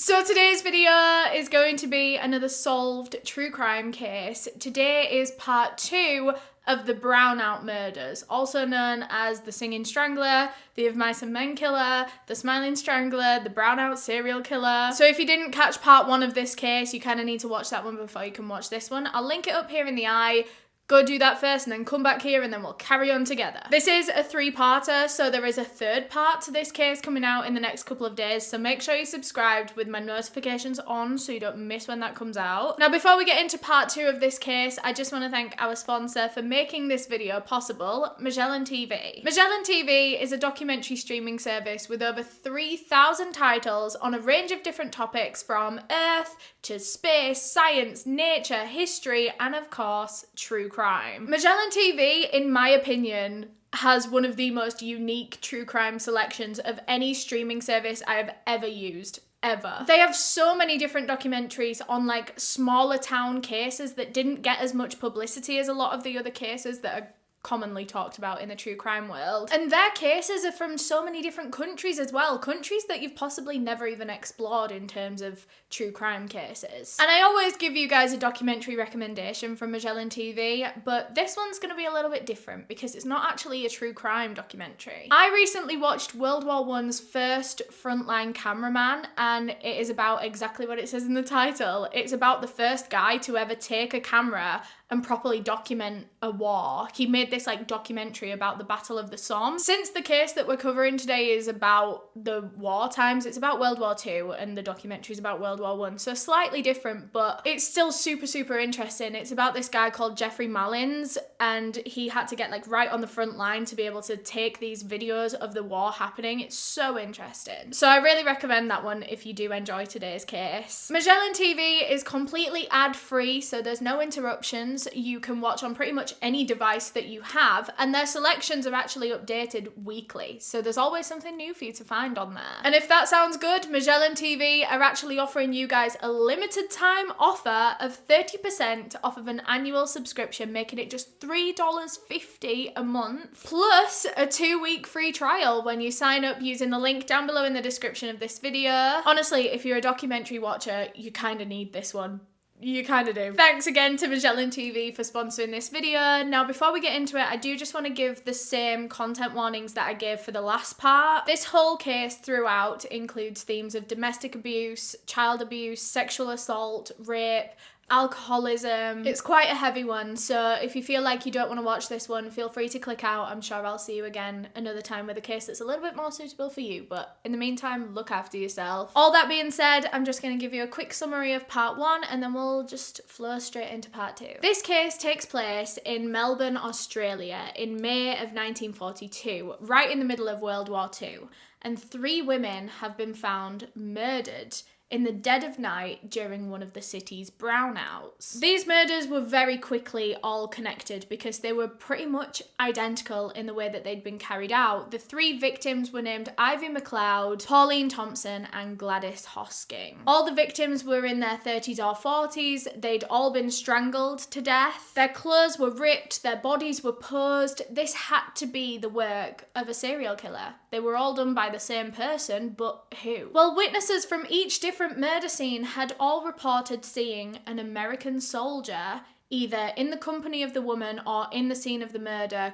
So today's video is going to be another solved true crime case. Today is part 2 of the Brownout murders, also known as the Singing Strangler, the Of Mice and Men Killer, the Smiling Strangler, the Brownout Serial Killer. So if you didn't catch part 1 of this case, you kind of need to watch that one before you can watch this one. I'll link it up here in the eye. Go do that first and then come back here and then we'll carry on together. This is a 3-parter, so there is a 3rd part to this case coming out in the next couple of days, so make sure you're subscribed with my notifications on so you don't miss when that comes out. Now, before we get into part 2 of this case, I just want to thank our sponsor for making this video possible, Magellan TV. Magellan TV is a documentary streaming service with over 3,000 titles on a range of different topics from Earth to space, science, nature, history, and of course, true crime. Magellan TV, in my opinion, has one of the most unique true crime selections of any streaming service I have ever used. Ever. They have so many different documentaries on like smaller town cases that didn't get as much publicity as a lot of the other cases that are commonly talked about in the true crime world. And their cases are from so many different countries as well, countries that you've possibly never even explored in terms of true crime cases. And I always give you guys a documentary recommendation from Magellan TV, but this one's going to be a little bit different because it's not actually a true crime documentary. I recently watched World War I's first frontline cameraman, and it is about exactly what it says in the title. It's about the first guy to ever take a camera and properly document a war. He made this like documentary about the Battle of the Somme. Since the case that we're covering today is about the war times, it's about World War II and the documentary is about World War I. So slightly different, but it's still super interesting. It's about this guy called Jeffrey Malins, and he had to get like right on the front line to be able to take these videos of the war happening. It's so interesting. So I really recommend that one if you do enjoy today's case. Magellan TV is completely ad-free, so there's no interruptions. You can watch on pretty much any device that you have, and their selections are actually updated weekly, so there's always something new for you to find on there. And if that sounds good, Magellan TV are actually offering you guys a limited time offer of 30% off of an annual subscription, making it just $3.50 a month, plus a 2-week free trial when you sign up using the link down below in the description of this video. Honestly, if you're a documentary watcher, you kind of need this one. You kind of do. Thanks again to Magellan TV for sponsoring this video. Now, before we get into it, I do just want to give the same content warnings that I gave for the last part. This whole case throughout includes themes of domestic abuse, child abuse, sexual assault, rape, alcoholism. It's quite a heavy one, so if you feel like you don't want to watch this one, feel free to click out. I'm sure I'll see you again another time with a case that's a little bit more suitable for you, but in the meantime, look after yourself. All that being said, I'm just going to give you a quick summary of part 1 and then we'll just flow straight into part 2. This case takes place in Melbourne, Australia in May of 1942, right in the middle of World War II, and 3 women have been found murdered in the dead of night during one of the city's brownouts. These murders were very quickly all connected because they were pretty much identical in the way that they'd been carried out. The 3 victims were named Ivy McLeod, Pauline Thompson, and Gladys Hosking. All the victims were in their 30s or 40s. They'd all been strangled to death. Their clothes were ripped, their bodies were posed. This had to be the work of a serial killer. They were all done by the same person, but who? Well, witnesses from each different murder scene had all reported seeing an American soldier either in the company of the woman or in the scene of the murder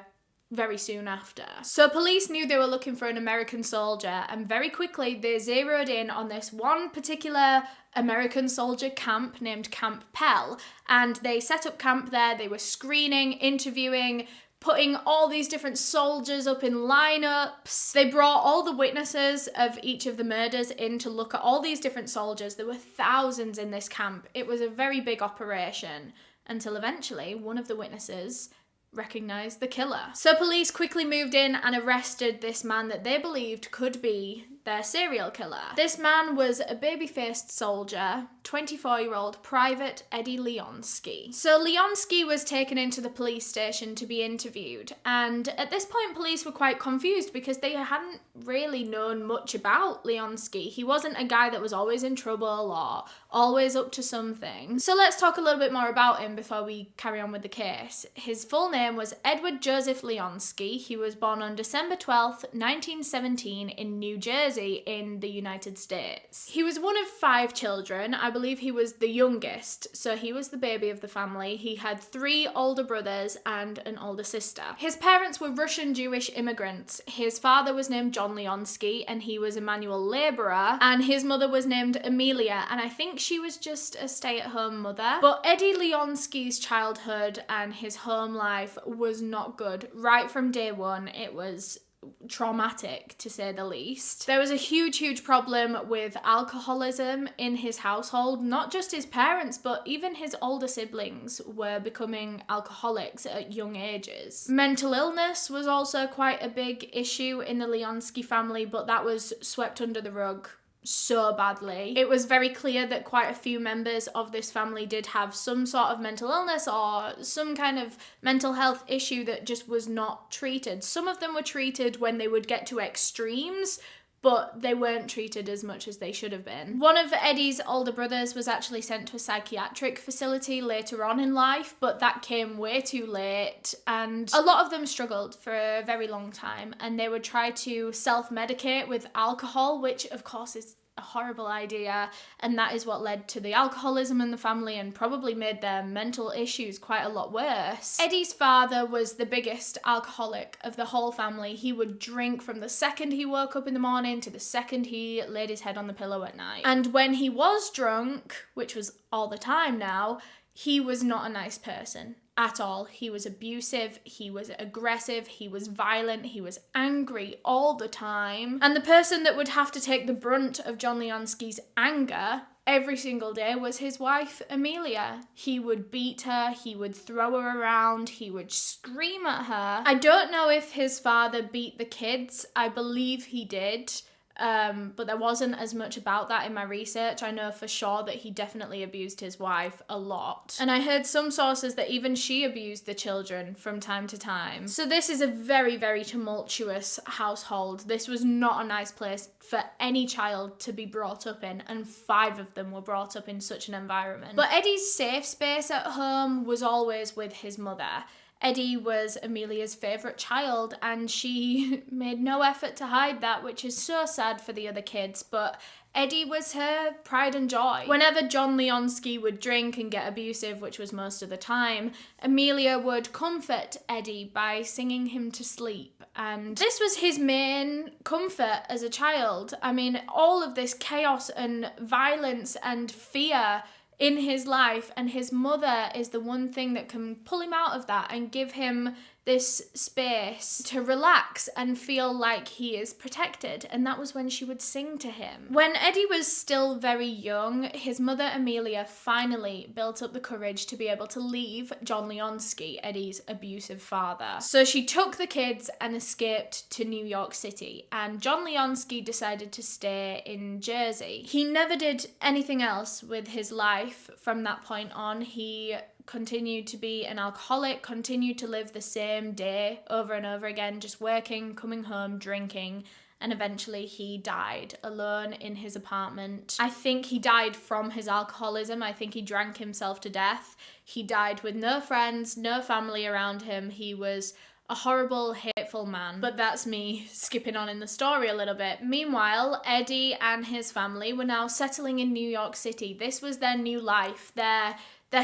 very soon after. So police knew they were looking for an American soldier, and very quickly they zeroed in on this one particular American soldier camp named Camp Pell, and they set up camp there. They were screening, interviewing, putting all these different soldiers up in lineups. They brought all the witnesses of each of the murders in to look at all these different soldiers. There were thousands in this camp. It was a very big operation until eventually one of the witnesses recognized the killer. So police quickly moved in and arrested this man that they believed could be their serial killer. This man was a baby-faced soldier, 24-year-old Private Eddie Leonsky. So Leonsky was taken into the police station to be interviewed, and at this point police were quite confused because they hadn't really known much about Leonsky. He wasn't a guy that was always in trouble or always up to something. So let's talk a little bit more about him before we carry on with the case. His full name was Edward Joseph Leonsky. He was born on December 12th, 1917 in New Jersey. Jersey in the United States. He was one of 5 children. I believe he was the youngest, so he was the baby of the family. He had 3 older brothers and an older sister. His parents were Russian Jewish immigrants. His father was named John Leonsky, and he was a manual labourer, and his mother was named Amelia, and I think she was just a stay-at-home mother. But Eddie Leonsky's childhood and his home life was not good. Right from day one, it was traumatic, to say the least. There was a huge problem with alcoholism in his household. Not just his parents, but even his older siblings were becoming alcoholics at young ages. Mental illness was also quite a big issue in the Leonsky family, but that was swept under the rug so badly. It was very clear that quite a few members of this family did have some sort of mental illness or some kind of mental health issue that just was not treated. Some of them were treated when they would get to extremes, but they weren't treated as much as they should have been. One of Eddie's older brothers was actually sent to a psychiatric facility later on in life, but that came way too late, and a lot of them struggled for a very long time, and they would try to self-medicate with alcohol, which of course is a horrible idea, and that is what led to the alcoholism in the family and probably made their mental issues quite a lot worse. Eddie's father was the biggest alcoholic of the whole family. He would drink from the second he woke up in the morning to the second he laid his head on the pillow at night. And when he was drunk, which was all the time now, he was not a nice person at all. He was abusive, he was aggressive, he was violent, he was angry all the time. And the person that would have to take the brunt of John Leonsky's anger every single day was his wife, Amelia. He would beat her, he would throw her around, he would scream at her. I don't know if his father beat the kids. I believe he did. But there wasn't as much about that in my research. I know for sure that he definitely abused his wife a lot. And I heard some sources that even she abused the children from time to time. So this is a very tumultuous household. This was not a nice place for any child to be brought up in, and 5 of them were brought up in such an environment. But Eddie's safe space at home was always with his mother. Eddie was Amelia's favourite child, and she made no effort to hide that, which is so sad for the other kids, but Eddie was her pride and joy. Whenever John Leonsky would drink and get abusive, which was most of the time, Amelia would comfort Eddie by singing him to sleep, and this was his main comfort as a child. I mean, all of this chaos and violence and fear in his life, and his mother is the one thing that can pull him out of that and give him this space to relax and feel like he is protected, and that was when she would sing to him. When Eddie was still very young, his mother Amelia finally built up the courage to be able to leave John Leonsky, Eddie's abusive father. So she took the kids and escaped to New York City, and John Leonsky decided to stay in Jersey. He never did anything else with his life from that point on. He continued to be an alcoholic, continued to live the same day over and over again, just working, coming home, drinking, and eventually he died alone in his apartment. I think he died from his alcoholism. I think he drank himself to death. He died with no friends, no family around him. He was a horrible, hateful man. But that's me skipping on in the story a little bit. Meanwhile, Eddie and his family were now settling in New York City. This was their new life, their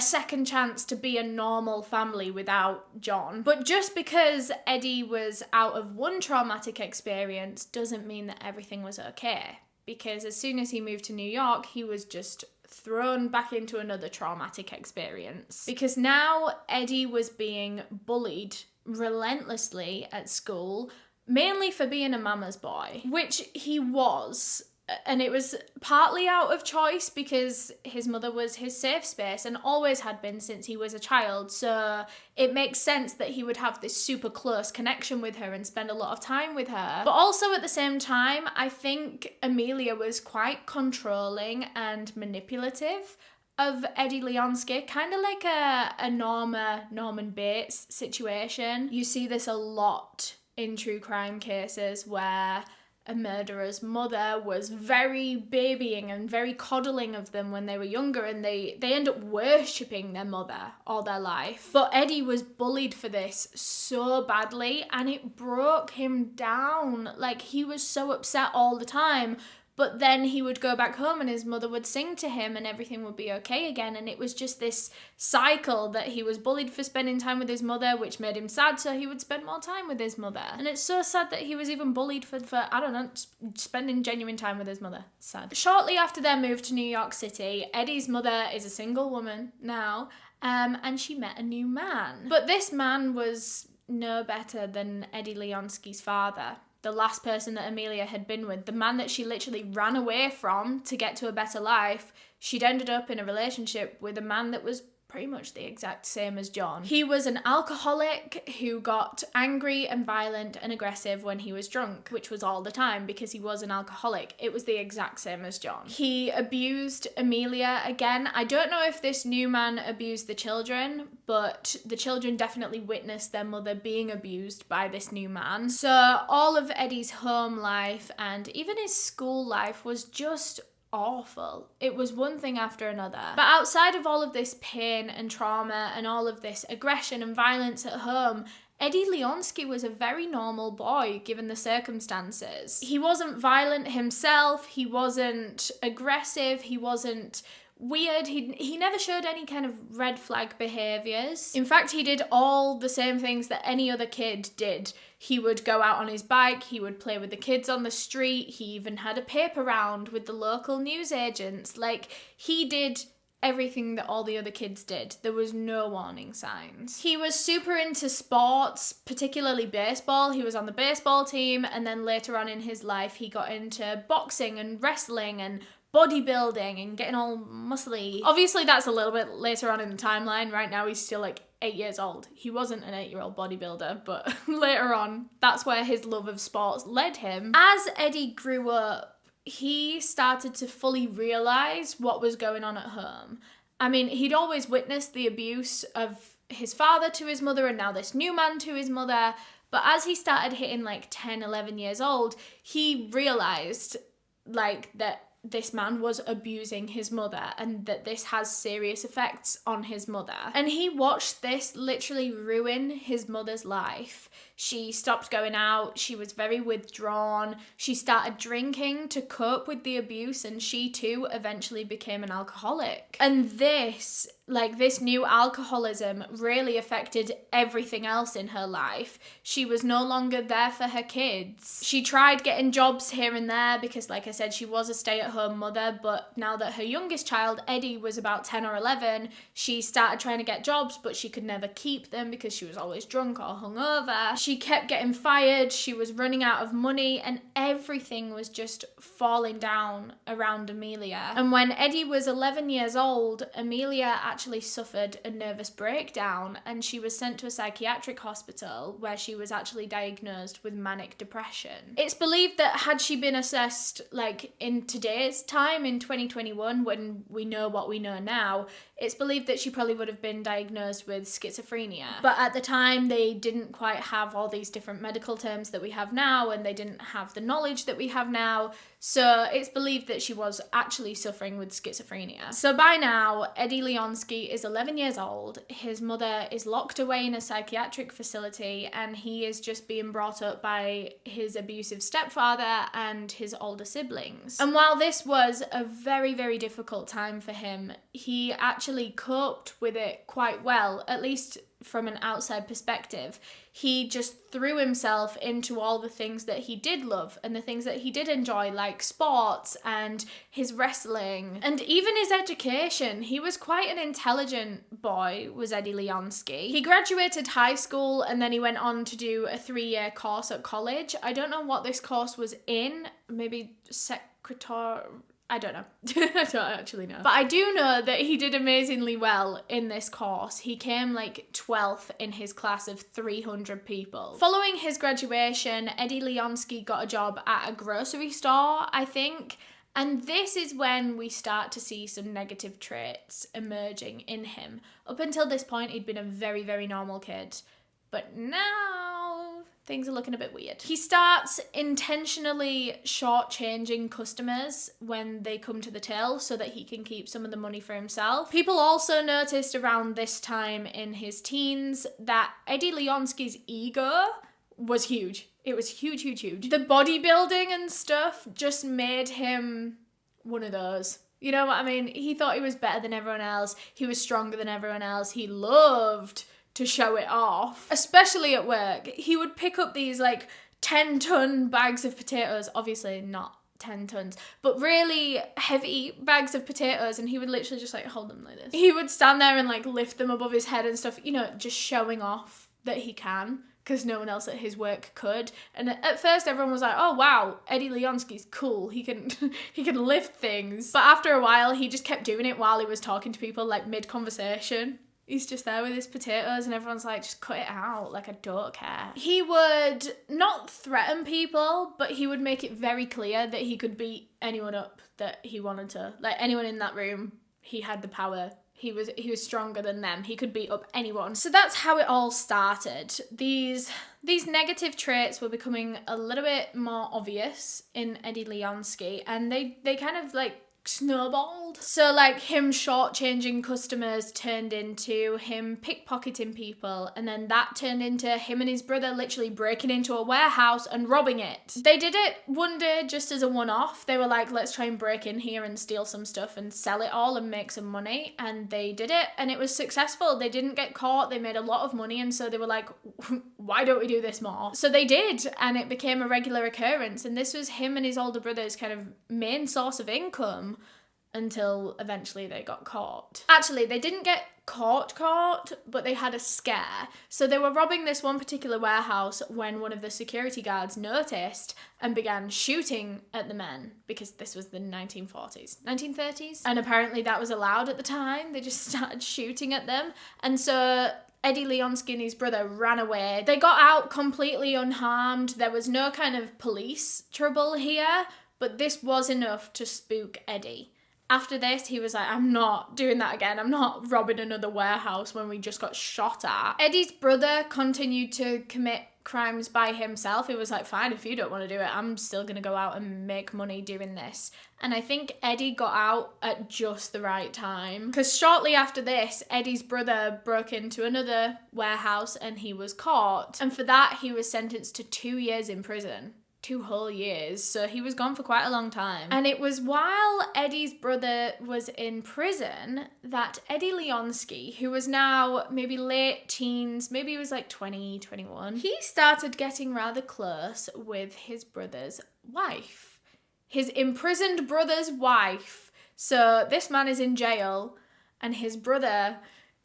second chance to be a normal family without John. But just because Eddie was out of one traumatic experience doesn't mean that everything was okay. Because as soon as he moved to New York, he was just thrown back into another traumatic experience. Because now Eddie was being bullied relentlessly at school, mainly for being a mama's boy, which he was. And it was partly out of choice because his mother was his safe space and always had been since he was a child. So it makes sense that he would have this super close connection with her and spend a lot of time with her. But also at the same time, I think Amelia was quite controlling and manipulative of Eddie Leonsky, kind of like a Norman Bates situation. You see this a lot in true crime cases where a murderer's mother was very babying and very coddling of them when they were younger, and they end up worshipping their mother all their life. But Eddie was bullied for this so badly, and it broke him down. Like, he was so upset all the time. But then he would go back home and his mother would sing to him and everything would be okay again. And it was just this cycle that he was bullied for spending time with his mother, which made him sad, so he would spend more time with his mother. And it's so sad that he was even bullied for I don't know, spending genuine time with his mother. Sad. Shortly after their move to New York City, Eddie's mother is a single woman now, and she met a new man. But this man was no better than Eddie Leonski's father. The last person that Amelia had been with, the man that she literally ran away from to get to a better life. She'd ended up in a relationship with a man that was pretty much the exact same as John. He was an alcoholic who got angry and violent and aggressive when he was drunk, which was all the time because he was an alcoholic. It was the exact same as John. He abused Amelia again. I don't know if this new man abused the children, but the children definitely witnessed their mother being abused by this new man. So all of Eddie's home life and even his school life was just awful. It was one thing after another. But outside of all of this pain and trauma and all of this aggression and violence at home, Eddie Leonski was a very normal boy given the circumstances. He wasn't violent himself, he wasn't aggressive, he wasn't weird, he never showed any kind of red flag behaviours. In fact, he did all the same things that any other kid did. He would go out on his bike, he would play with the kids on the street, he even had a paper round with the local newsagents. Like, he did everything that all the other kids did. There was no warning signs. He was super into sports, particularly baseball. He was on the baseball team, and then later on in his life he got into boxing and wrestling and bodybuilding and getting all muscly. Obviously that's a little bit later on in the timeline. Right now he's still like 8 years old. He wasn't an 8-year-old bodybuilder, but later on that's where his love of sports led him. As Eddie grew up, he started to fully realise what was going on at home. I mean, he'd always witnessed the abuse of his father to his mother and now this new man to his mother, but as he started hitting like 10, 11 years old, he realised like that this man was abusing his mother and that this has serious effects on his mother. And he watched this literally ruin his mother's life. She stopped going out, she was very withdrawn, she started drinking to cope with the abuse, and she too eventually became an alcoholic. And this new alcoholism really affected everything else in her life. She was no longer there for her kids. She tried getting jobs here and there because, like I said, she was a stay-at-home mother, but now that her youngest child, Eddie, was about 10 or 11, she started trying to get jobs, but she could never keep them because she was always drunk or hungover. She kept getting fired, she was running out of money, and everything was just falling down around Amelia. And when Eddie was 11 years old, Amelia actually suffered a nervous breakdown and she was sent to a psychiatric hospital where she was actually diagnosed with manic depression. It's believed that had she been assessed like in today's time, in 2021, when we know what we know now, it's believed that she probably would have been diagnosed with schizophrenia. But at the time, they didn't quite have all these different medical terms that we have now, and they didn't have the knowledge that we have now. So it's believed that she was actually suffering with schizophrenia. So by now, Eddie Leonski is 11 years old. His mother is locked away in a psychiatric facility, and he is just being brought up by his abusive stepfather and his older siblings. And while this was a very, very difficult time for him, he actually coped with it quite well, at least from an outside perspective. He just threw himself into all the things that he did love and the things that he did enjoy, like sports and his wrestling and even his education. He was quite an intelligent boy, was Eddie Leonski. He graduated high school and then he went on to do a 3-year course at college. I don't know what this course was in, maybe secretary, I don't know. I don't actually know. But I do know that he did amazingly well in this course. He came like 12th in his class of 300 people. Following his graduation, Eddie Leonski got a job at a grocery store, I think. And this is when we start to see some negative traits emerging in him. Up until this point, he'd been a very, very normal kid. But now things are looking a bit weird. He starts intentionally shortchanging customers when they come to the till so that he can keep some of the money for himself. People also noticed around this time in his teens that Eddie Leonski's ego was huge. It was huge, huge, huge. The bodybuilding and stuff just made him one of those. You know what I mean? He thought he was better than everyone else. He was stronger than everyone else. He loved to show it off, especially at work. He would pick up these like 10-ton bags of potatoes, obviously not 10 tons, but really heavy bags of potatoes, and he would literally just like hold them like this. He would stand there and like lift them above his head and stuff, you know, just showing off that he can, because no one else at his work could. And at first everyone was like, oh wow, Eddie Leonski's cool, he can he can lift things. But after a while he just kept doing it while he was talking to people, like mid-conversation. He's just there with his potatoes and everyone's like, just cut it out, like I don't care. He would not threaten people, but he would make it very clear that he could beat anyone up that he wanted to. Like anyone in that room, he had the power. He was stronger than them. He could beat up anyone. So that's how it all started. These negative traits were becoming a little bit more obvious in Eddie Leonski, and they kind of like snowballed. So like him shortchanging customers turned into him pickpocketing people, and then that turned into him and his brother literally breaking into a warehouse and robbing it. They did it one day just as a one-off. They were like, let's try and break in here and steal some stuff and sell it all and make some money, and they did it and it was successful. They didn't get caught, they made a lot of money, and so they were like, why don't we do this more? So they did, and it became a regular occurrence, and this was him and his older brother's kind of main source of income until eventually they got caught. Actually, they didn't get caught, but they had a scare. So they were robbing this one particular warehouse when one of the security guards noticed and began shooting at the men, because this was the 1930s, and apparently that was allowed at the time. They just started shooting at them, and so Eddie Leonski and his brother ran away. They got out completely unharmed. There was no kind of police trouble here, but this was enough to spook Eddie. After this, he was like, I'm not doing that again. I'm not robbing another warehouse when we just got shot at. Eddie's brother continued to commit crimes by himself. He was like, fine, if you don't want to do it, I'm still going to go out and make money doing this. And I think Eddie got out at just the right time, because shortly after this, Eddie's brother broke into another warehouse and he was caught. And for that, he was sentenced to 2 years in prison. 2 whole years, so he was gone for quite a long time. And it was while Eddie's brother was in prison that Eddie Leonski, who was now maybe late teens, maybe he was like 20, 21, he started getting rather close with his brother's wife. His imprisoned brother's wife. So this man is in jail and his brother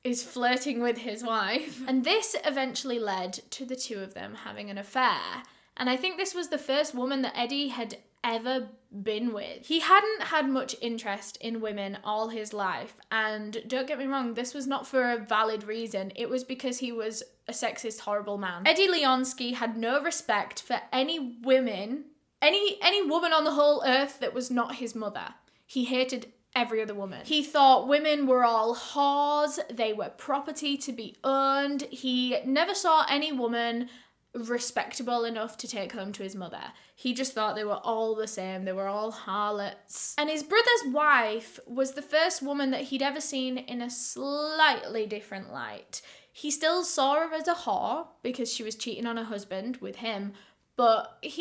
is flirting with his wife. And this eventually led to the two of them having an affair. And I think this was the first woman that Eddie had ever been with. He hadn't had much interest in women all his life, and don't get me wrong, this was not for a valid reason. It was because he was a sexist, horrible man. Eddie Leonski had no respect for any women, any woman on the whole earth that was not his mother. He hated every other woman. He thought women were all whores, they were property to be owned. He never saw any woman respectable enough to take home to his mother. He just thought they were all the same. They were all harlots. And his brother's wife was the first woman that he'd ever seen in a slightly different light. He still saw her as a whore because she was cheating on her husband with him, but this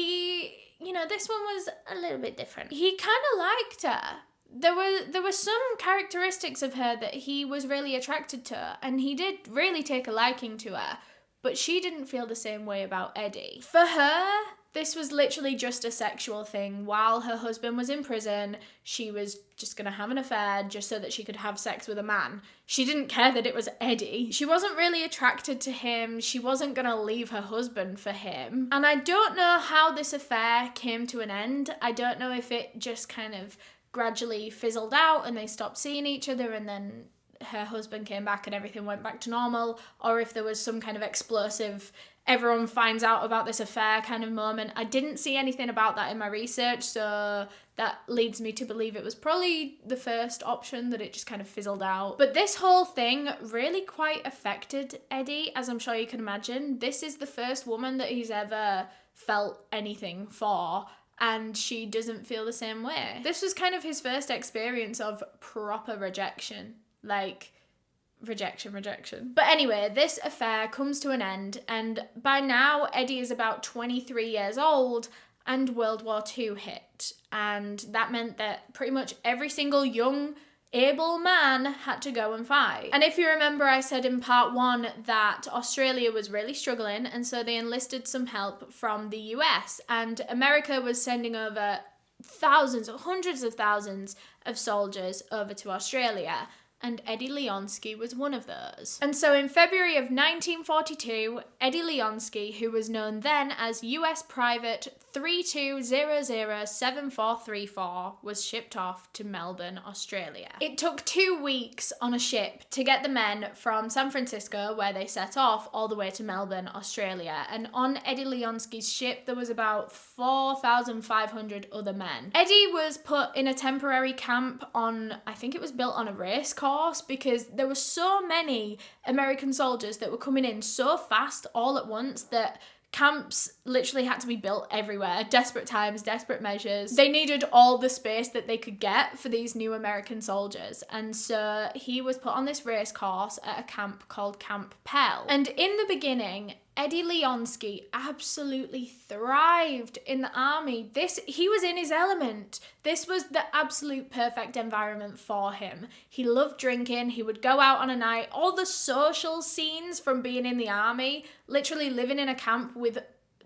one was a little bit different. He kind of liked her. There were some characteristics of her that he was really attracted to, and he did really take a liking to her. But she didn't feel the same way about Eddie. For her, this was literally just a sexual thing. While her husband was in prison, she was just going to have an affair just so that she could have sex with a man. She didn't care that it was Eddie. She wasn't really attracted to him. She wasn't going to leave her husband for him. And I don't know how this affair came to an end. I don't know if it just kind of gradually fizzled out and they stopped seeing each other and then her husband came back and everything went back to normal, or if there was some kind of explosive everyone finds out about this affair kind of moment. I didn't see anything about that in my research, so that leads me to believe it was probably the first option, that it just kind of fizzled out. But this whole thing really quite affected Eddie, as I'm sure you can imagine. This is the first woman that he's ever felt anything for, and she doesn't feel the same way. This was kind of his first experience of proper rejection. Like, rejection. But anyway, this affair comes to an end, and by now Eddie is about 23 years old, and World War II hit. And that meant that pretty much every single young, able man had to go and fight. And if you remember, I said in part 1 that Australia was really struggling, and so they enlisted some help from the US, and America was sending over thousands, hundreds of thousands of soldiers over to Australia. And Eddie Leonski was one of those. And so in February of 1942, Eddie Leonski, who was known then as US Private 32007434, was shipped off to Melbourne, Australia. It took 2 weeks on a ship to get the men from San Francisco, where they set off, all the way to Melbourne, Australia. And on Eddie Leonski's ship, there was about 4,500 other men. Eddie was put in a temporary camp on, I think it was built on a race course, because there were so many American soldiers that were coming in so fast all at once that camps literally had to be built everywhere. Desperate times, desperate measures. They needed all the space that they could get for these new American soldiers. And so he was put on this race course at a camp called Camp Pell. And in the beginning, Eddie Leonski absolutely thrived in the army. He was in his element. This was the absolute perfect environment for him. He loved drinking. He would go out on a night. All the social scenes from being in the army, literally living in a camp with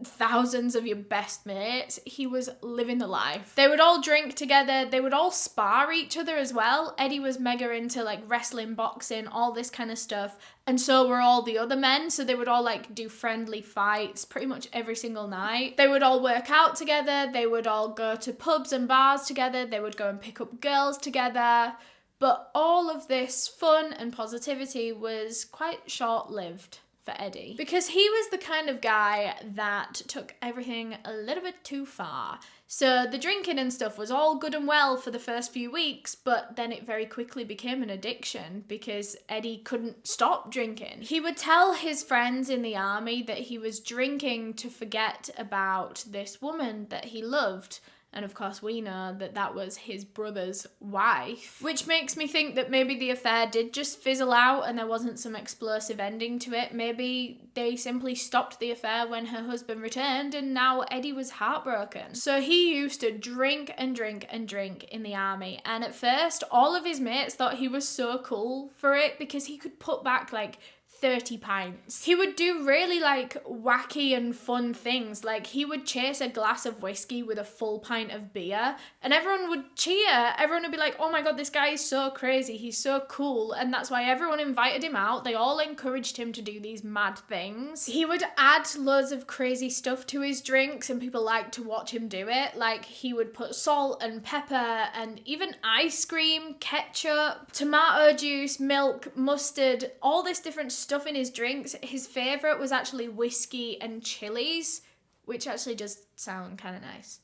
thousands of your best mates, he was living the life. They would all drink together, they would all spar each other as well. Eddie was mega into like wrestling, boxing, all this kind of stuff, and so were all the other men, so they would all like do friendly fights pretty much every single night. They would all work out together, they would all go to pubs and bars together, they would go and pick up girls together. But all of this fun and positivity was quite short-lived for Eddie, because he was the kind of guy that took everything a little bit too far. So the drinking and stuff was all good and well for the first few weeks, but then it very quickly became an addiction because Eddie couldn't stop drinking. He would tell his friends in the army that he was drinking to forget about this woman that he loved. And of course we know that that was his brother's wife, which makes me think that maybe the affair did just fizzle out and there wasn't some explosive ending to it. Maybe they simply stopped the affair when her husband returned and now Eddie was heartbroken. So he used to drink and drink and drink in the army, and at first all of his mates thought he was so cool for it because he could put back like 30 pints. He would do really like wacky and fun things, like he would chase a glass of whiskey with a full pint of beer and everyone would cheer. Everyone would be like, oh my god, this guy is so crazy, he's so cool, and that's why everyone invited him out. They all encouraged him to do these mad things. He would add loads of crazy stuff to his drinks and people liked to watch him do it. Like he would put salt and pepper and even ice cream, ketchup, tomato juice, milk, mustard, all this different stuff in his drinks. His favourite was actually whiskey and chilies, which actually does sound kind of nice.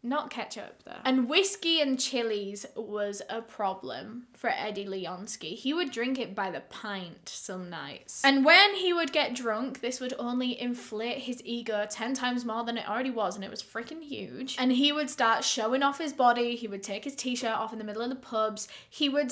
Not ketchup though. And whiskey and chilies was a problem for Eddie Leonski. He would drink it by the pint some nights. And when he would get drunk, this would only inflate his ego 10 times more than it already was, and it was freaking huge. And he would start showing off his body. He would take his t-shirt off in the middle of the pubs. He would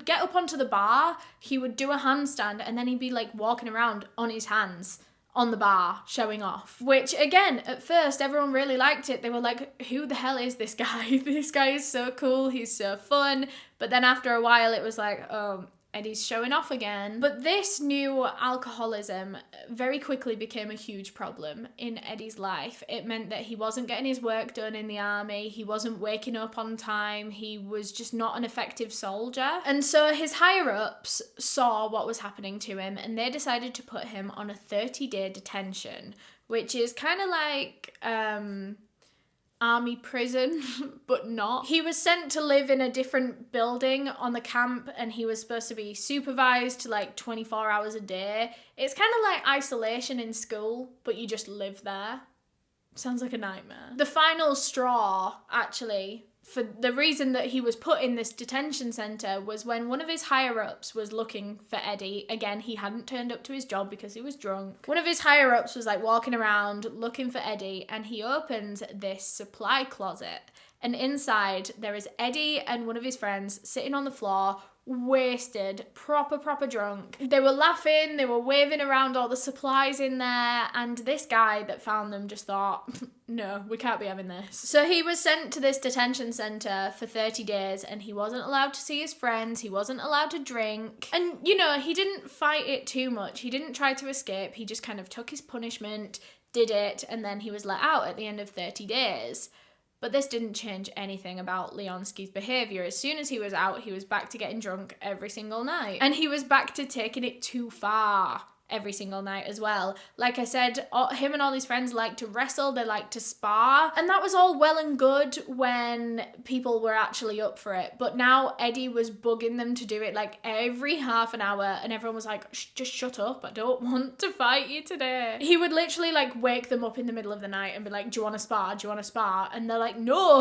get up onto the bar, he would do a handstand, and then he'd be like walking around on his hands on the bar showing off, which again, at first everyone really liked it. They were like, who the hell is this guy? This guy is so cool, he's so fun. But then after a while it was like, oh, Eddie's showing off again. But this new alcoholism very quickly became a huge problem in Eddie's life. It meant that he wasn't getting his work done in the army, he wasn't waking up on time, he was just not an effective soldier. And so his higher-ups saw what was happening to him and they decided to put him on a 30-day detention, which is kind of like army prison, but not. He was sent to live in a different building on the camp, and he was supposed to be supervised like 24 hours a day. It's kind of like isolation in school, but you just live there. Sounds like a nightmare. The final straw, actually, for the reason that he was put in this detention centre was when one of his higher-ups was looking for Eddie. Again, he hadn't turned up to his job because he was drunk. One of his higher-ups was like walking around looking for Eddie, and he opens this supply closet. And inside there is Eddie and one of his friends sitting on the floor, wasted, proper drunk. They were laughing, they were waving around all the supplies in there, and this guy that found them just thought, no, we can't be having this. So he was sent to this detention centre for 30 days, and he wasn't allowed to see his friends, he wasn't allowed to drink. And, you know, he didn't fight it too much. He didn't try to escape, he just kind of took his punishment, did it, and then he was let out at the end of 30 days. But this didn't change anything about Leonski's behaviour. As soon as he was out, he was back to getting drunk every single night. And he was back to taking it too far every single night as well. Like I said, him and all his friends like to wrestle, they like to spar, and that was all well and good when people were actually up for it. But now Eddie was bugging them to do it like every half an hour, and everyone was like, just shut up, I don't want to fight you today. He would literally like wake them up in the middle of the night and be like, do you want to spar? Do you want to spar? And they're like, no,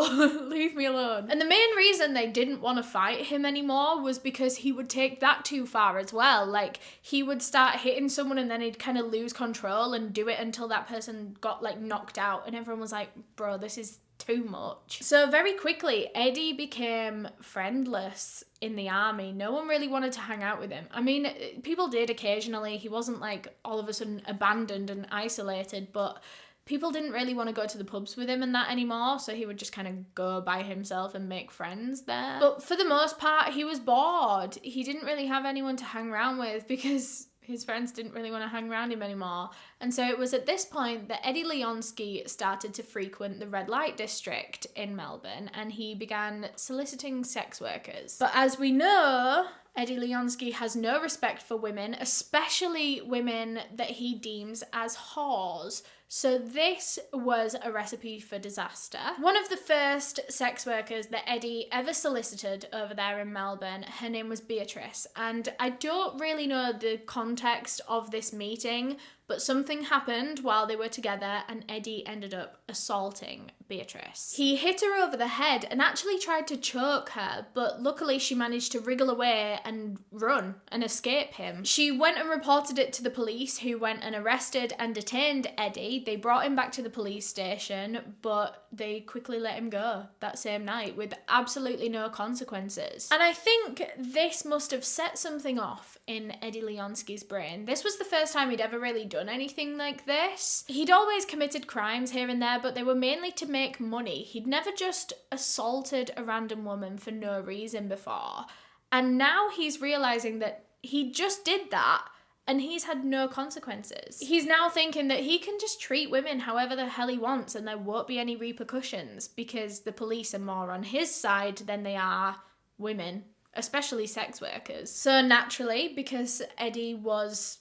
leave me alone. And the main reason they didn't want to fight him anymore was because he would take that too far as well. Like, he would start hitting someone and then he'd kind of lose control and do it until that person got like knocked out, and everyone was like, bro, this is too much. So very quickly Eddie became friendless in the army. No one really wanted to hang out with him. I mean, people did occasionally. He wasn't like all of a sudden abandoned and isolated, but people didn't really want to go to the pubs with him and that anymore, so he would just kind of go by himself and make friends there. But for the most part, he was bored. He didn't really have anyone to hang around with because his friends didn't really want to hang around him anymore. And so it was at this point that Eddie Leonski started to frequent the red light district in Melbourne, and he began soliciting sex workers. But as we know, Eddie Leonski has no respect for women, especially women that he deems as whores. So this was a recipe for disaster. One of the first sex workers that Eddie ever solicited over there in Melbourne, her name was Beatrice. And I don't really know the context of this meeting, but something happened while they were together and Eddie ended up assaulting Beatrice. He hit her over the head and actually tried to choke her, but luckily she managed to wriggle away and run and escape him. She went and reported it to the police, who went and arrested and detained Eddie. They brought him back to the police station, but they quickly let him go that same night with absolutely no consequences. And I think this must have set something off in Eddie Leonski's brain. This was the first time he'd ever really done anything like this. He'd always committed crimes here and there, but they were mainly to make money. He'd never just assaulted a random woman for no reason before. And now he's realizing that he just did that and he's had no consequences. He's now thinking that he can just treat women however the hell he wants and there won't be any repercussions because the police are more on his side than they are women, especially sex workers. So naturally, because Eddie was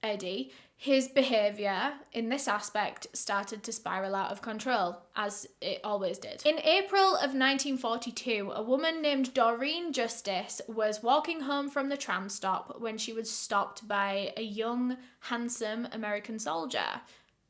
Eddie, his behaviour in this aspect started to spiral out of control, as it always did. In April of 1942, a woman named Doreen Justice was walking home from the tram stop when she was stopped by a young, handsome American soldier,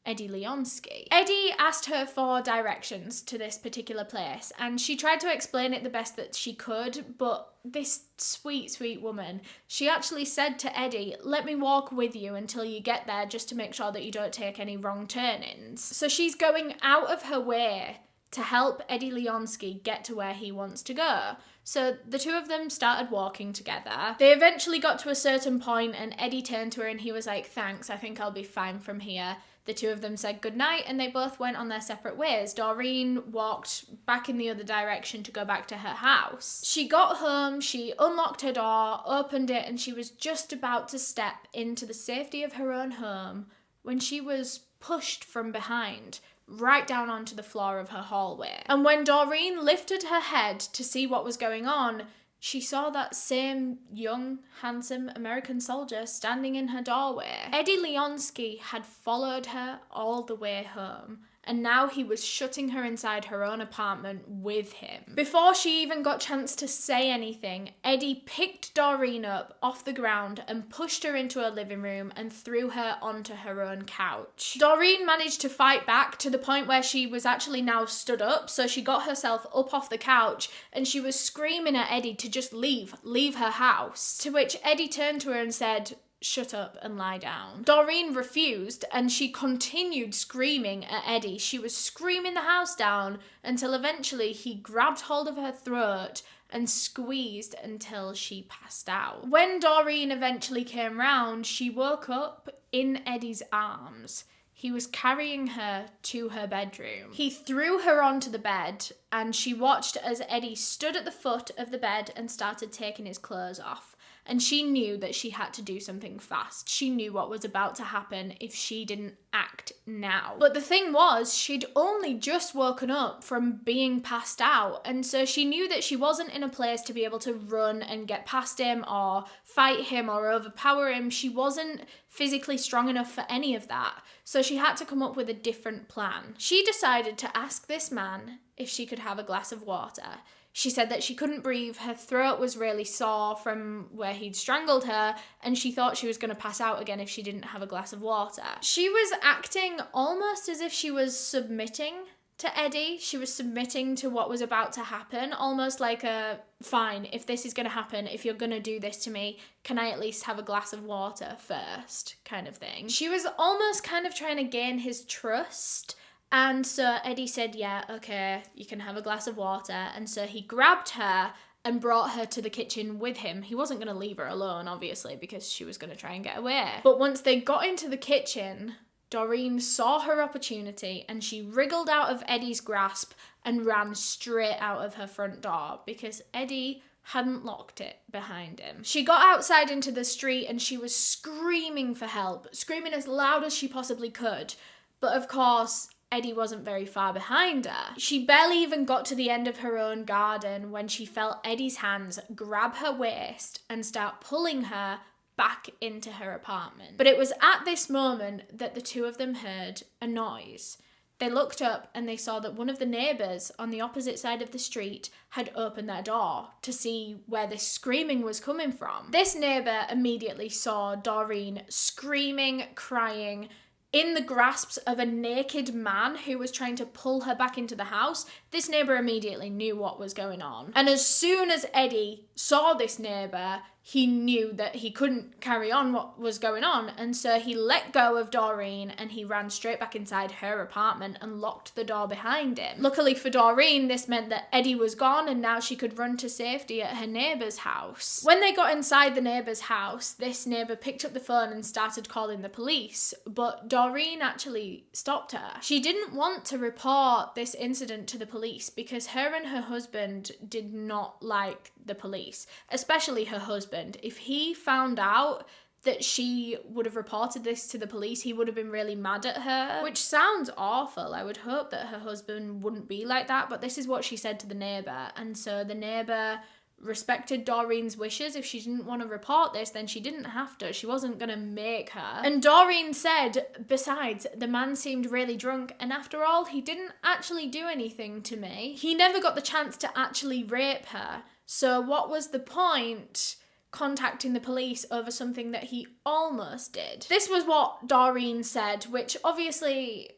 Eddie Leonski. Eddie asked her for directions to this particular place, and she tried to explain it the best that she could, but this sweet woman, she actually said to Eddie, let me walk with you until you get there just to make sure that you don't take any wrong turnings. So she's going out of her way to help Eddie Leonski get to where he wants to go. So the two of them started walking together. They eventually got to a certain point and Eddie turned to her and he was like, thanks, I think I'll be fine from here. The two of them said goodnight and they both went on their separate ways. Doreen walked back in the other direction to go back to her house. She got home, she unlocked her door, opened it, and she was just about to step into the safety of her own home when she was pushed from behind, right down onto the floor of her hallway. And when Doreen lifted her head to see what was going on, she saw that same young, handsome American soldier standing in her doorway. Eddie Leonski had followed her all the way home, and now he was shutting her inside her own apartment with him. Before she even got a chance to say anything, Eddie picked Doreen up off the ground and pushed her into her living room and threw her onto her own couch. Doreen managed to fight back to the point where she was actually now stood up, so she got herself up off the couch and she was screaming at Eddie to just leave her house. To which Eddie turned to her and said, "Shut up and lie down." Doreen refused and she continued screaming at Eddie. She was screaming the house down until eventually he grabbed hold of her throat and squeezed until she passed out. When Doreen eventually came round, she woke up in Eddie's arms. He was carrying her to her bedroom. He threw her onto the bed and she watched as Eddie stood at the foot of the bed and started taking his clothes off. And she knew that she had to do something fast. She knew what was about to happen if she didn't act now. But the thing was, she'd only just woken up from being passed out. And so she knew that she wasn't in a place to be able to run and get past him or fight him or overpower him. She wasn't physically strong enough for any of that. So she had to come up with a different plan. She decided to ask this man if she could have a glass of water. She said that she couldn't breathe, her throat was really sore from where he'd strangled her, and she thought she was going to pass out again if she didn't have a glass of water. She was acting almost as if she was submitting to Eddie. She was submitting to what was about to happen, almost like a, fine, if this is going to happen, if you're going to do this to me, can I at least have a glass of water first, kind of thing. She was almost kind of trying to gain his trust. And so Eddie said, yeah, okay, you can have a glass of water. And so he grabbed her and brought her to the kitchen with him. He wasn't going to leave her alone, obviously, because she was going to try and get away. But once they got into the kitchen, Doreen saw her opportunity and she wriggled out of Eddie's grasp and ran straight out of her front door because Eddie hadn't locked it behind him. She got outside into the street and she was screaming for help, screaming as loud as she possibly could. But of course, Eddie wasn't very far behind her. She barely even got to the end of her own garden when she felt Eddie's hands grab her waist and start pulling her back into her apartment. But it was at this moment that the two of them heard a noise. They looked up and they saw that one of the neighbours on the opposite side of the street had opened their door to see where this screaming was coming from. This neighbour immediately saw Doreen screaming, crying, in the grasps of a naked man who was trying to pull her back into the house. This neighbour immediately knew what was going on. And as soon as Eddie saw this neighbour, he knew that he couldn't carry on what was going on. And so he let go of Doreen and he ran straight back inside her apartment and locked the door behind him. Luckily for Doreen, this meant that Eddie was gone and now she could run to safety at her neighbour's house. When they got inside the neighbour's house, this neighbour picked up the phone and started calling the police, but Doreen actually stopped her. She didn't want to report this incident to the police because her and her husband did not like the police, especially her husband. If he found out that she would have reported this to the police, he would have been really mad at her, which sounds awful. I would hope that her husband wouldn't be like that, but this is what she said to the neighbour. And so the neighbour respected Doreen's wishes. If she didn't want to report this, then she didn't have to. She wasn't going to make her. And Doreen said, besides, the man seemed really drunk, and after all, he didn't actually do anything to me. He never got the chance to actually rape her. So what was the point contacting the police over something that he almost did? This was what Doreen said, which obviously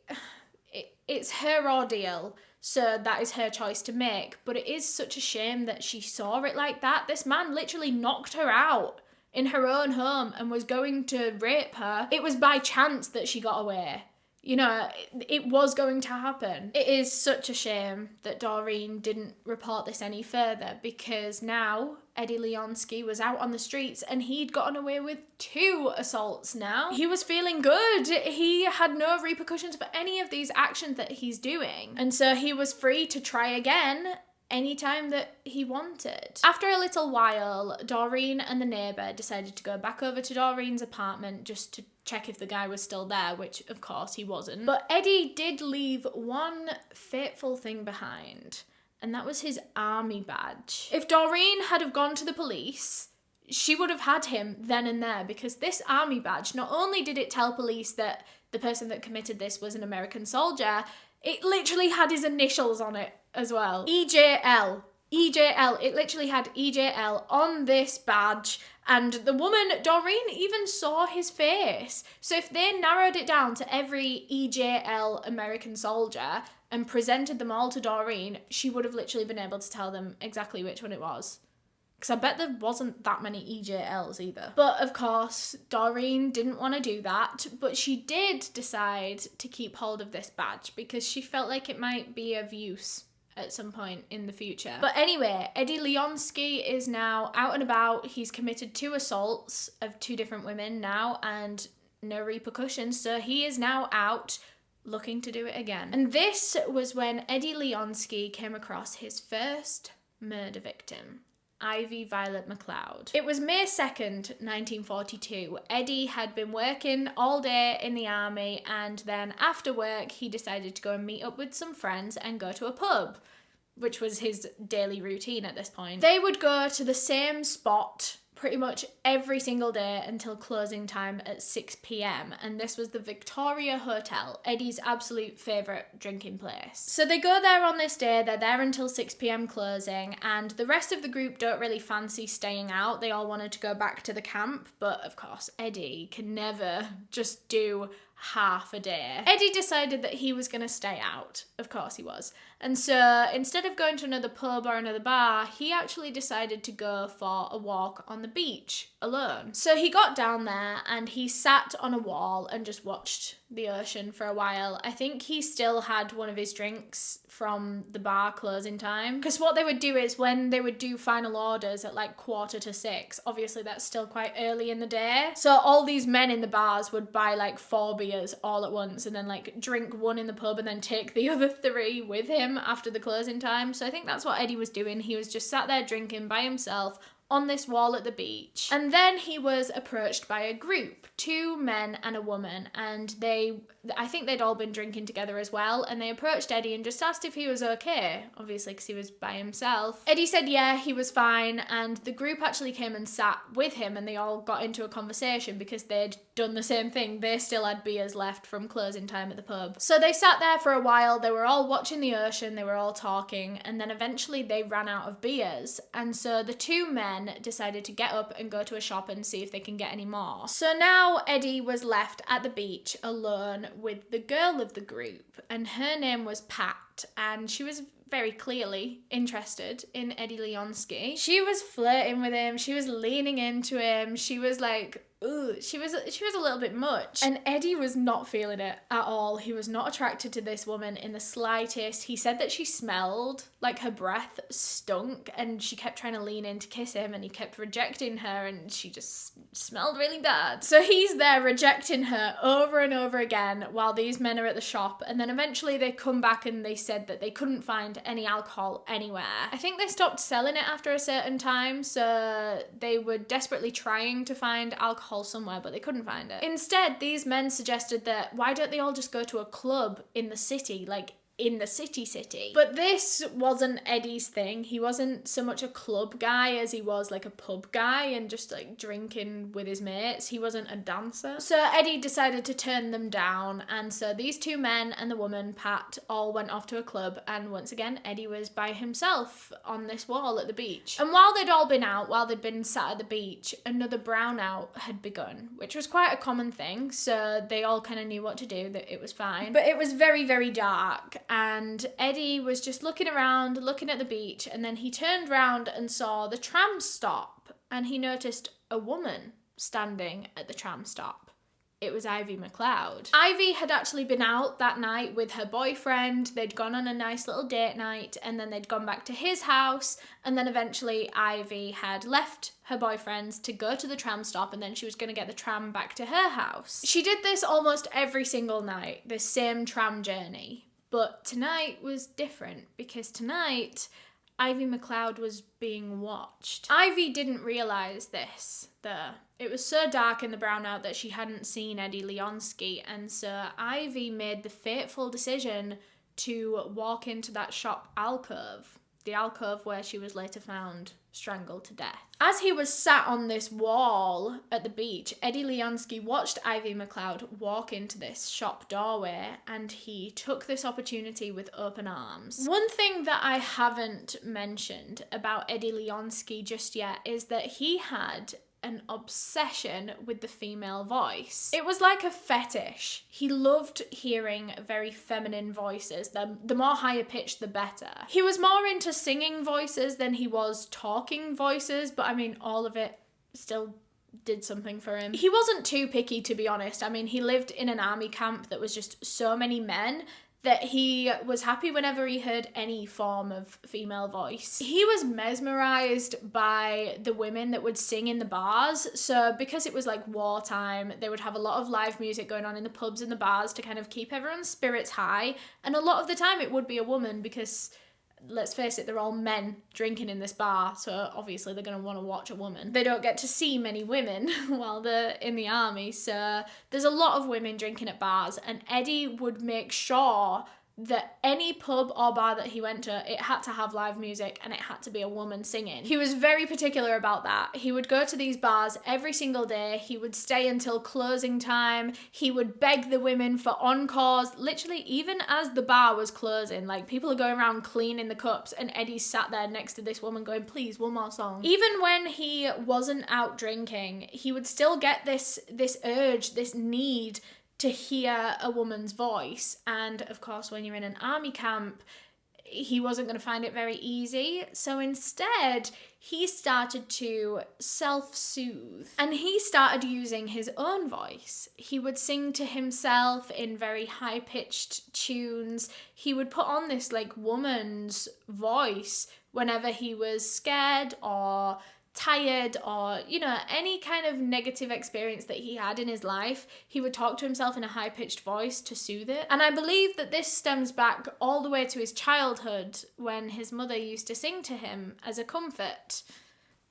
it's her ordeal, so that is her choice to make. But it is such a shame that she saw it like that. This man literally knocked her out in her own home and was going to rape her. It was by chance that she got away. You know, it was going to happen. It is such a shame that Doreen didn't report this any further because now Eddie Leonski was out on the streets and he'd gotten away with 2 assaults now. He was feeling good. He had no repercussions for any of these actions that he's doing. And so he was free to try again anytime that he wanted. After a little while, Doreen and the neighbour decided to go back over to Doreen's apartment just to check if the guy was still there, which of course he wasn't. But Eddie did leave one fateful thing behind, and that was his army badge. If Doreen had have gone to the police, she would have had him then and there, because this army badge, not only did it tell police that the person that committed this was an American soldier, It literally had his initials on it as well. EJL. EJL. It literally had EJL on this badge. And the woman, Doreen, even saw his face. So if they narrowed it down to every EJL American soldier and presented them all to Doreen, she would have literally been able to tell them exactly which one it was. Because I bet there wasn't that many EJLs either. But of course, Doreen didn't want to do that, but she did decide to keep hold of this badge because she felt like it might be of use at some point in the future. But anyway, Eddie Leonski is now out and about. He's committed 2 assaults of 2 different women now and no repercussions. So he is now out looking to do it again. And this was when Eddie Leonski came across his first murder victim. Ivy Violet McLeod. It was May 2nd, 1942. Eddie had been working all day in the army and then after work he decided to go and meet up with some friends and go to a pub, which was his daily routine at this point. They would go to the same spot pretty much every single day until closing time at 6 p.m. and this was the Victoria Hotel, Eddie's absolute favourite drinking place. So they go there on this day, they're there until 6 p.m. closing, and the rest of the group don't really fancy staying out. They all wanted to go back to the camp, but of course Eddie can never just do half a day. Eddie decided that he was going to stay out. Of course he was. And so instead of going to another pub or another bar, he actually decided to go for a walk on the beach alone. So he got down there and he sat on a wall and just watched the ocean for a while. I think he still had one of his drinks from the bar closing time. Because what they would do is when they would do final orders at like 5:45, obviously that's still quite early in the day. So all these men in the bars would buy like 4 beers all at once and then like drink 1 in the pub and then take the other 3 with him after the closing time. So I think that's what Eddie was doing. He was just sat there drinking by himself on this wall at the beach. And then he was approached by a group, 2 men and a woman, and I think they'd all been drinking together as well, and they approached Eddie and just asked if he was okay, obviously because he was by himself. Eddie said yeah, he was fine, and the group actually came and sat with him and they all got into a conversation because they'd done the same thing. They still had beers left from closing time at the pub. So they sat there for a while, they were all watching the ocean, they were all talking, and then eventually they ran out of beers, and so the 2 men decided to get up and go to a shop and see if they can get any more. So now Eddie was left at the beach alone with the girl of the group, and her name was Pat, and she was very clearly interested in Eddie Leonski. She was flirting with him, she was leaning into him, she was like, ooh, she was a little bit much. And Eddie was not feeling it at all. He was not attracted to this woman in the slightest. He said that she smelled like her breath stunk and she kept trying to lean in to kiss him and he kept rejecting her and she just smelled really bad. So he's there rejecting her over and over again while these men are at the shop, and then eventually they come back and they said that they couldn't find any alcohol anywhere. I think they stopped selling it after a certain time, so they were desperately trying to find alcohol somewhere, but they couldn't find it. Instead, these men suggested that why don't they all just go to a club in the city, like in the city. But this wasn't Eddie's thing. He wasn't so much a club guy as he was like a pub guy and just like drinking with his mates. He wasn't a dancer. So Eddie decided to turn them down, and so these 2 men and the woman, Pat, all went off to a club, and once again Eddie was by himself on this wall at the beach. And while they'd all been out, while they'd been sat at the beach, another brownout had begun, which was quite a common thing, so they all kind of knew what to do, that it was fine. But it was very, very dark, and Eddie was just looking around, looking at the beach, and then he turned round and saw the tram stop, and he noticed a woman standing at the tram stop. It was Ivy McLeod. Ivy had actually been out that night with her boyfriend. They'd gone on a nice little date night, and then they'd gone back to his house, and then eventually Ivy had left her boyfriend's to go to the tram stop, and then she was going to get the tram back to her house. She did this almost every single night, this same tram journey. But tonight was different because tonight Ivy McLeod was being watched. Ivy didn't realise this, though. It was so dark in the brownout that she hadn't seen Eddie Leonski, and so Ivy made the fateful decision to walk into that shop alcove, the alcove where she was later found strangled to death. As he was sat on this wall at the beach, Eddie Leonski watched Ivy McLeod walk into this shop doorway, and he took this opportunity with open arms. One thing that I haven't mentioned about Eddie Leonski just yet is that he had an obsession with the female voice. It was like a fetish. He loved hearing very feminine voices. The more higher pitched, the better. He was more into singing voices than he was talking voices, but I mean, all of it still did something for him. He wasn't too picky, to be honest. I mean, he lived in an army camp that was just so many men that he was happy whenever he heard any form of female voice. He was mesmerized by the women that would sing in the bars. So because it was like wartime, they would have a lot of live music going on in the pubs and the bars to kind of keep everyone's spirits high. And a lot of the time it would be a woman because, let's face it, they're all men drinking in this bar, so obviously they're going to want to watch a woman. They don't get to see many women while they're in the army, so there's a lot of women drinking at bars, and Eddie would make sure that any pub or bar that he went to, it had to have live music and it had to be a woman singing. He was very particular about that. He would go to these bars every single day. He would stay until closing time. He would beg the women for encores, literally even as the bar was closing. Like, people are going around cleaning the cups and Eddie sat there next to this woman going, please, one more song. Even when he wasn't out drinking, he would still get this urge, this need to hear a woman's voice. And of course, when you're in an army camp, he wasn't going to find it very easy. So instead, he started to self-soothe. And he started using his own voice. He would sing to himself in very high-pitched tunes. He would put on this like woman's voice whenever he was scared or tired or, you know, any kind of negative experience that he had in his life. He would talk to himself in a high-pitched voice to soothe it. And I believe that this stems back all the way to his childhood, when his mother used to sing to him as a comfort,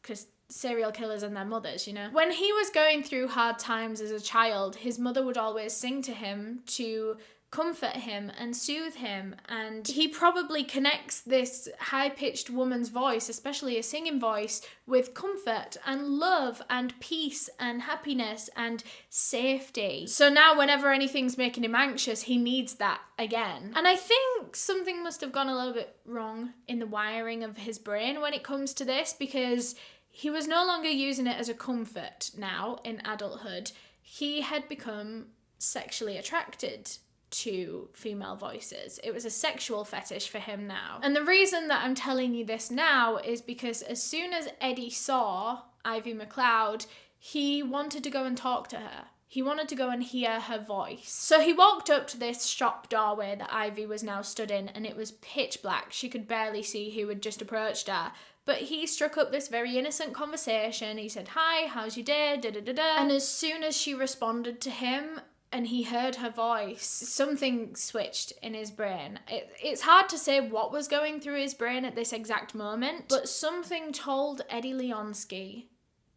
because serial killers and their mothers, you know. When he was going through hard times as a child, his mother would always sing to him to comfort him and soothe him, and he probably connects this high-pitched woman's voice, especially a singing voice, with comfort and love and peace and happiness and safety. So now whenever anything's making him anxious, he needs that again. And I think something must have gone a little bit wrong in the wiring of his brain when it comes to this, because he was no longer using it as a comfort now in adulthood. He had become sexually attracted to female voices. It was a sexual fetish for him now. And the reason that I'm telling you this now is because as soon as Eddie saw Ivy McLeod, he wanted to go and talk to her. He wanted to go and hear her voice. So he walked up to this shop doorway that Ivy was now stood in, and it was pitch black. She could barely see who had just approached her. But he struck up this very innocent conversation. He said, "Hi, how's your day? Da da da da." And as soon as she responded to him, and he heard her voice, something switched in his brain. It's hard to say what was going through his brain at this exact moment, but something told Eddie Leonski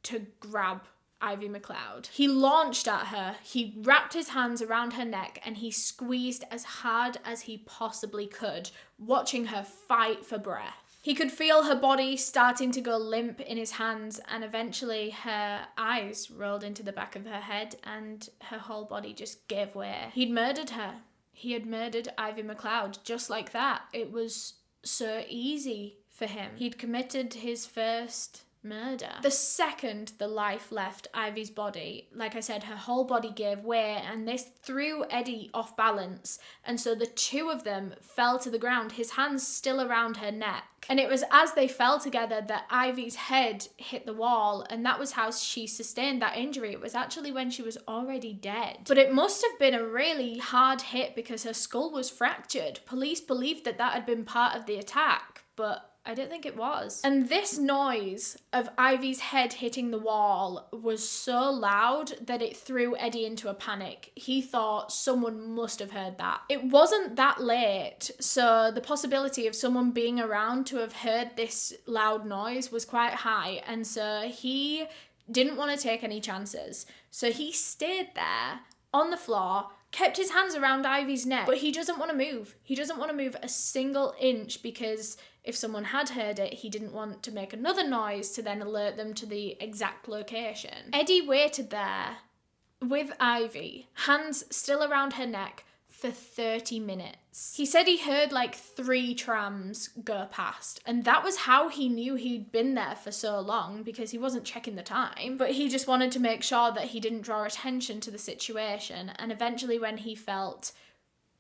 to grab Ivy McLeod. He launched at her, he wrapped his hands around her neck, and he squeezed as hard as he possibly could, watching her fight for breath. He could feel her body starting to go limp in his hands, and eventually her eyes rolled into the back of her head and her whole body just gave way. He'd murdered her. He had murdered Ivy McLeod just like that. It was so easy for him. He'd committed his first murder. The second the life left Ivy's body, like I said, her whole body gave way, and this threw Eddie off balance, and so the two of them fell to the ground, his hands still around her neck. And it was as they fell together that Ivy's head hit the wall, and that was how she sustained that injury. It was actually when she was already dead. But it must have been a really hard hit because her skull was fractured. Police believed that that had been part of the attack, but I don't think it was. And this noise of Ivy's head hitting the wall was so loud that it threw Eddie into a panic. He thought someone must have heard that. It wasn't that late, so the possibility of someone being around to have heard this loud noise was quite high, and so he didn't want to take any chances. So he stayed there on the floor, kept his hands around Ivy's neck, but he doesn't want to move. He doesn't want to move a single inch because if someone had heard it, he didn't want to make another noise to then alert them to the exact location. Eddie waited there with Ivy, hands still around her neck, for 30 minutes. He said he heard like 3 trams go past, and that was how he knew he'd been there for so long, because he wasn't checking the time, but he just wanted to make sure that he didn't draw attention to the situation. And eventually, when he felt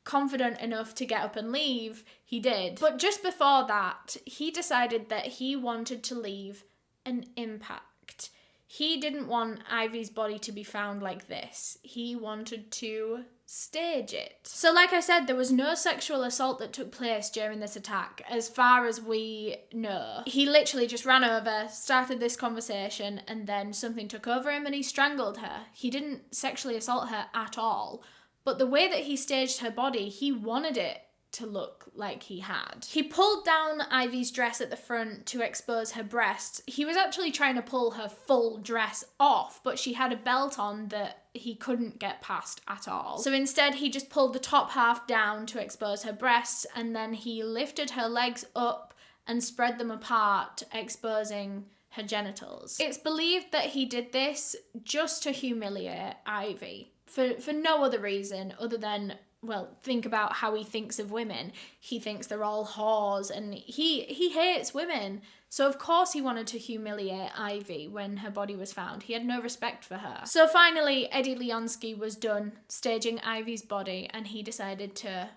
confident enough to get up and leave, he did. But just before that, he decided that he wanted to leave an impact. He didn't want Ivy's body to be found like this. He wanted to stage it. So like I said, there was no sexual assault that took place during this attack, as far as we know. He literally just ran over, started this conversation, and then something took over him and he strangled her. He didn't sexually assault her at all. But the way that he staged her body, he wanted it to look like he had. He pulled down Ivy's dress at the front to expose her breasts. He was actually trying to pull her full dress off, but she had a belt on that he couldn't get past at all. So instead, he just pulled the top half down to expose her breasts, and then he lifted her legs up and spread them apart, exposing her genitals. It's believed that he did this just to humiliate Ivy, for no other reason other than, well, think about how he thinks of women. He thinks they're all whores, and he hates women. So of course he wanted to humiliate Ivy when her body was found. He had no respect for her. So finally, Eddie Leonski was done staging Ivy's body, and he decided to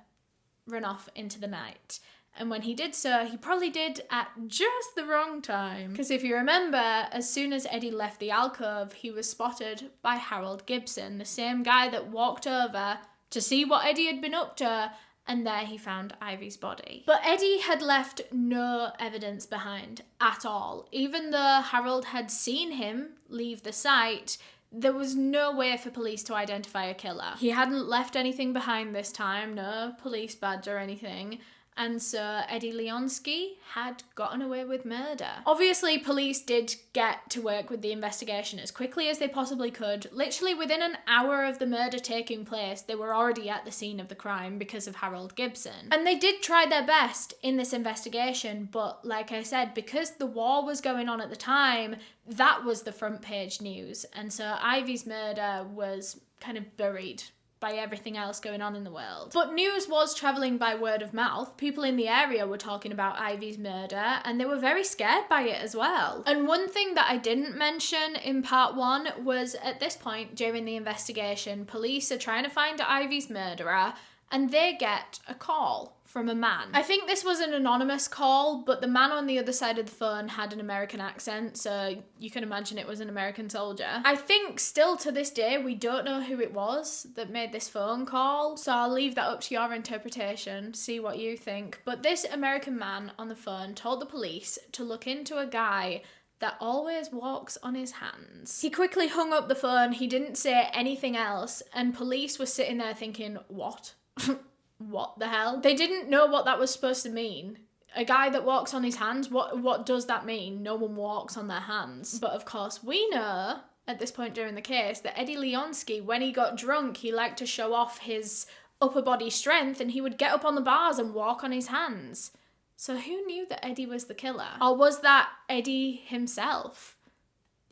run off into the night. And when he did so, he probably did at just the wrong time. Because if you remember, as soon as Eddie left the alcove, he was spotted by Harold Gibson, the same guy that walked over to see what Eddie had been up to, and there he found Ivy's body. But Eddie had left no evidence behind at all. Even though Harold had seen him leave the site, there was no way for police to identify a killer. He hadn't left anything behind this time, no police badge or anything. And so Eddie Leonski had gotten away with murder. Obviously, police did get to work with the investigation as quickly as they possibly could. Literally within an hour of the murder taking place, they were already at the scene of the crime because of Harold Gibson. And they did try their best in this investigation, but like I said, because the war was going on at the time, that was the front page news. And so Ivy's murder was kind of buried by everything else going on in the world. But news was travelling by word of mouth. People in the area were talking about Ivy's murder, and they were very scared by it as well. And one thing that I didn't mention in part 1 was, at this point during the investigation, police are trying to find Ivy's murderer, and they get a call from a man. I think this was an anonymous call, but the man on the other side of the phone had an American accent, so you can imagine it was an American soldier. I think still to this day, we don't know who it was that made this phone call, so I'll leave that up to your interpretation, see what you think. But this American man on the phone told the police to look into a guy that always walks on his hands. He quickly hung up the phone, he didn't say anything else, and police were sitting there thinking, what? What the hell? They didn't know what that was supposed to mean. A guy that walks on his hands, what does that mean? No one walks on their hands. But of course we know, at this point during the case, that Eddie Leonski, when he got drunk, he liked to show off his upper body strength, and he would get up on the bars and walk on his hands. So who knew that Eddie was the killer? Or was that Eddie himself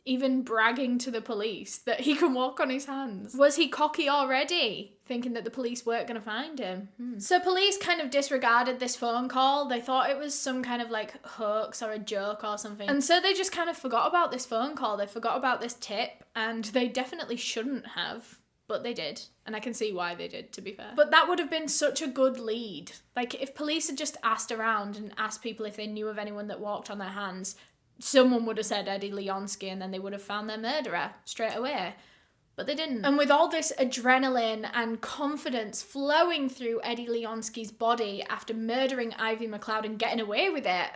even bragging to the police that he can walk on his hands? Was he cocky already, thinking that the police weren't going to find him? So police kind of disregarded this phone call. They thought it was some kind of like hoax or a joke or something. And so they just kind of forgot about this phone call. They forgot about this tip, and they definitely shouldn't have. But they did, and I can see why they did, to be fair. But that would have been such a good lead. Like, if police had just asked around and asked people if they knew of anyone that walked on their hands, someone would have said Eddie Leonski, and then they would have found their murderer straight away. But they didn't. And with all this adrenaline and confidence flowing through Eddie Leonski's body after murdering Ivy McLeod and getting away with it,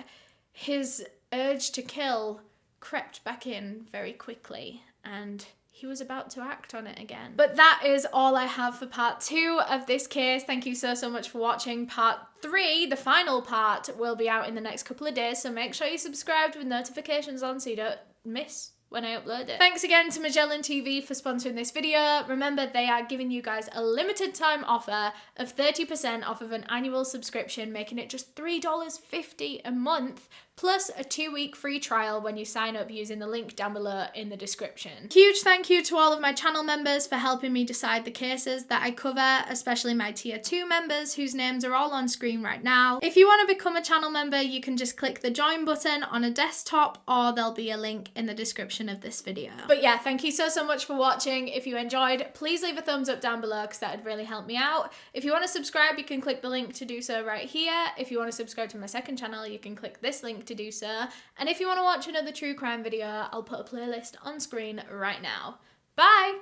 his urge to kill crept back in very quickly, and he was about to act on it again. But that is all I have for part 2 of this case. Thank you so much for watching. Part 3, the final part, will be out in the next couple of days, so make sure you subscribe with notifications on so you don't miss when I upload it. Thanks again to Magellan TV for sponsoring this video. Remember, they are giving you guys a limited time offer of 30% off of an annual subscription, making it just $3.50 a month, plus a 2-week free trial when you sign up using the link down below in the description. Huge thank you to all of my channel members for helping me decide the cases that I cover, especially my tier 2 members whose names are all on screen right now. If you want to become a channel member, you can just click the join button on a desktop, or there'll be a link in the description of this video. But yeah, thank you so much for watching. If you enjoyed, please leave a thumbs up down below because that would really help me out. If you want to subscribe, you can click the link to do so right here. If you want to subscribe to my second channel, you can click this link to do so. And if you want to watch another true crime video, I'll put a playlist on screen right now. Bye!